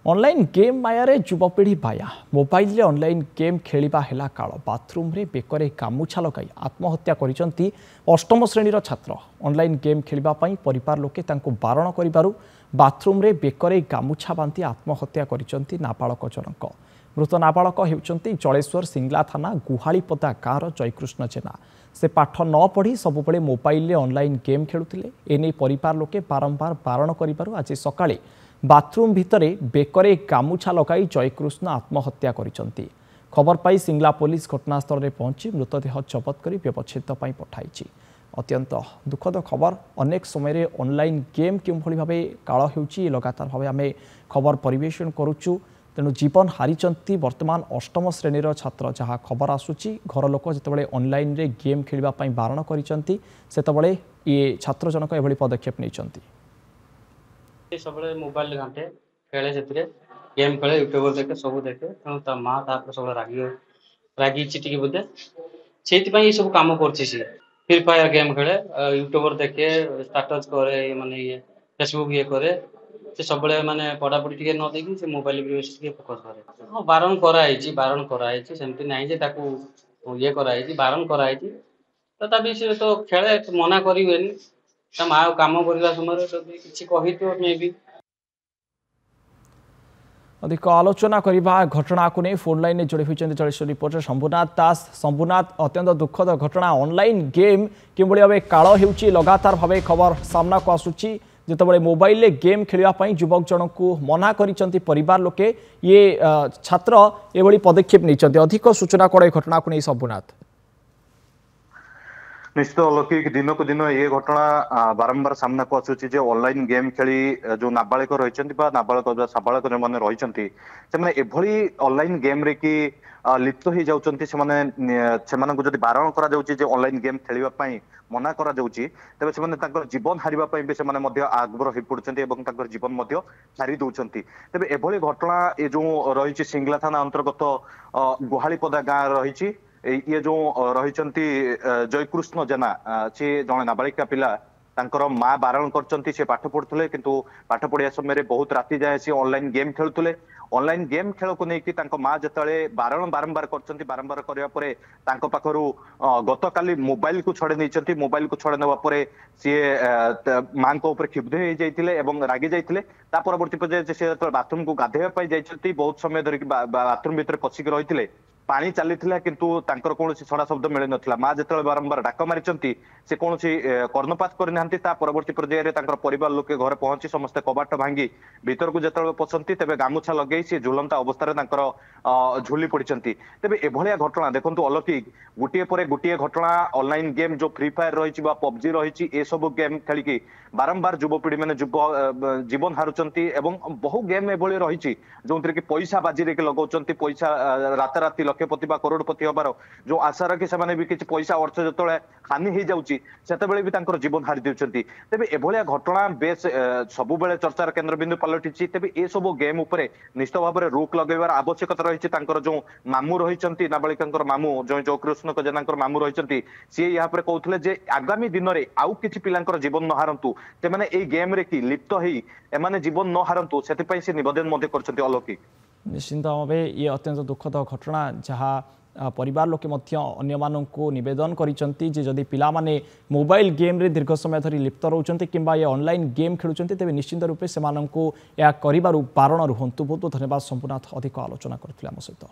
Online game मायारे युवपीढ़ी बाया mobile online game खेलिबा हेला काल bathroom रे बेकरे गामुछा लगाई आत्महत्या करिसंती अष्टम श्रेणीर छात्र ऑनलाइन गेम खेलिबा पई परिवार लोके तांको बारण करिबारु बाथरूम रे बेकरे गामुछा बांती आत्महत्या करिसंती नाबालक जनक। मृत नाबालक हेउचंती जलेश्वर सिंगला थाना गुहालीपदा गाँवर जयकृष्ण जेना। से पाठ न पढ़ी सबुबले मोबाइल ऑनलाइन गेम खेलुथिले। एने परिवार लोके बारंबार बारण करिबारु आज सकाळे बाथरूम भितरे बेकरे गामुछा लगाई जयकृष्ण आत्महत्या करिसंती। खबर पाई सिंगला पुलिस घटनास्थल में पहुंची मृतदेह जबत कर व्यवच्छेद पठाई। अत्यंत दुखद खबर। अनेक समय ऑनलाइन गेम क्यों भाव काल हो लगातार भाव आम खबर परिवेषण करुचु। तेणु जीवन हारिचंती वर्तमान अष्टम श्रेणीर छात्र जहाँ खबर आसूची घर लोक जितेबाला ऑनलाइन रे गेम खेलवाई बारण करिसंती सेतबेले ये छात्र जनक एभली पदक्षेप नहीं सब मोबाइल घाटे खेले से गेम खेले यूट्यूब देखे सब देखे तेणु ता माँ सब रागी टे बोधे से सब कम कर फ्री फायर गेम खेले यूट्यूब देखे स्टाटस करे माने ये फेसबुक ये करे से सब माने पढ़ापढ़ी टे न देखी से मोबाइल फोकस करे। हाँ बारण कराई सेमती ना जे ये कराई बारण कराई तथापि से तो खेले मना करें माँ कम करने समय किसी कही मे भी अधिक आलोचना करबा घटना को नहीं फोन लाइन जोड़ी होती जलेश्वर रिपोर्टर शंभुनाथ दास। शंभुनाथ, अत्यंत दुखद घटना ऑनलाइन गेम कि भाव काल हो लगातार भाव खबर सामना को आसूची जितेबाला मोबाइल गेम खेलवाई युवक जन को मना करिसंती परिवार लोके ये छात्र एभली पदक्षेप नहीं। अधिक सूचना कौन घटना को नहीं शंभुनाथ? निश्चित अलौकिक दिन को दिन ये घटना बारंबार सामना को आसूची जे ऑनलाइन गेम खेली जो नाबालिक रही नाबालिक साबालिक जो मैंने रही एभली ऑनलाइन गेम रे कि लिप्त हो जाउछंती जदि बारण करा जाउची जे ऑनलाइन गेम खेलिबा मना करा जाउची तबे सेमाने तांकर जीवन हारिबा पई बे सेमाने मध्य आग्रह हो पड़ुछंती एवं तांकर जीवन मध्य हारि दउछंती। तबे एभली घटना ए जो रही सिंगला थाना अंतर्गत गुहालीपदा गाँव रही ये जो रही जयकृष्ण जेना सी जड़े नाबालिका पिला तांकर माँ बारण कर पाठ पढ़ुले किंतु पाठ पढ़िया समय बहुत राति जाए सी ऑनलाइन गेम खेलुले। ऑनलाइन गेम खेल को लेकिन माँ जिते बारण बारंबार बारंबार करने पाखर गत काली मोबाइल को छड़े नहीं मोबाइल को छड़े ना सी माँ को क्षुब्ध हो जाते रागी जाते परवर्ती पर्याय से बाथरूम को गाधेवाई जाती बहुत समय धरिक बाथरूम भीतर पशिक रही पानी चली किंतु तांकर कौन छड़ा शब्द मिल ना माँ जिते बारंबार डाक मारी से कौन कर्णपात करना परवर्ती पर्याय परिवार लोक घर पहुंची समस्त कबाट भांगी भीतर को जो पसंती तेज गामुछा लगे सी झुलंता अवस्था झुली पड़ी तेज एभलिया घटना देखो अलौकिक गोटे पर गोटे घटना ऑनलाइन गेम जो फ्री फायर रही पबजी रही ए सब गेम खेलिकी बारंबार युवपीढ़ी मैंने जीवन हारुचंती बहु गेम एभली रही जो कि पैसा बाजी लगाउछंती पैसा राताराति लक्षपति करोड़पति हबार जो आशा रखी से भी किसी पैसा अर्थ जो हानि हो जाऊँगी से जीवन हारी देउछंती। तेबे एभलिया घटना बेस सबु बेले चर्चार केन्द्रबिंदु पलटिछि। तेबे ए सब गेम उपरे निश्चित भाव में रोक लगेबार आवश्यकता रही जो मामू रही नाबालिका मामू जो जयकृष्ण जेना मामू रही सी यहाँ कहते जे आगामी दिन में आउ कि पिलांकर जीवन न हारंतु से गेम रे कि लिप्त होई एमाने जीवन न हारंतु सेतिपई से निवेदन करछंती। अलौकिक निश्चिंत भाव ये अत्यंत दुखद घटना जहाँ परिवार लोके अन्य मानक निवेदन करिसंती जे जदि पिला माने मोबाइल गेम रे दीर्घ समय धरी लिप्त रहउचंती किंबा ये ऑनलाइन गेम खेलुचंती तेबे निश्चिंत रूपे से मानक या करिबारु बारण रुहंतु। बहुत बहुत धन्यवाद शंभुनाथ अधिक आलोचना करथिले आम सहित।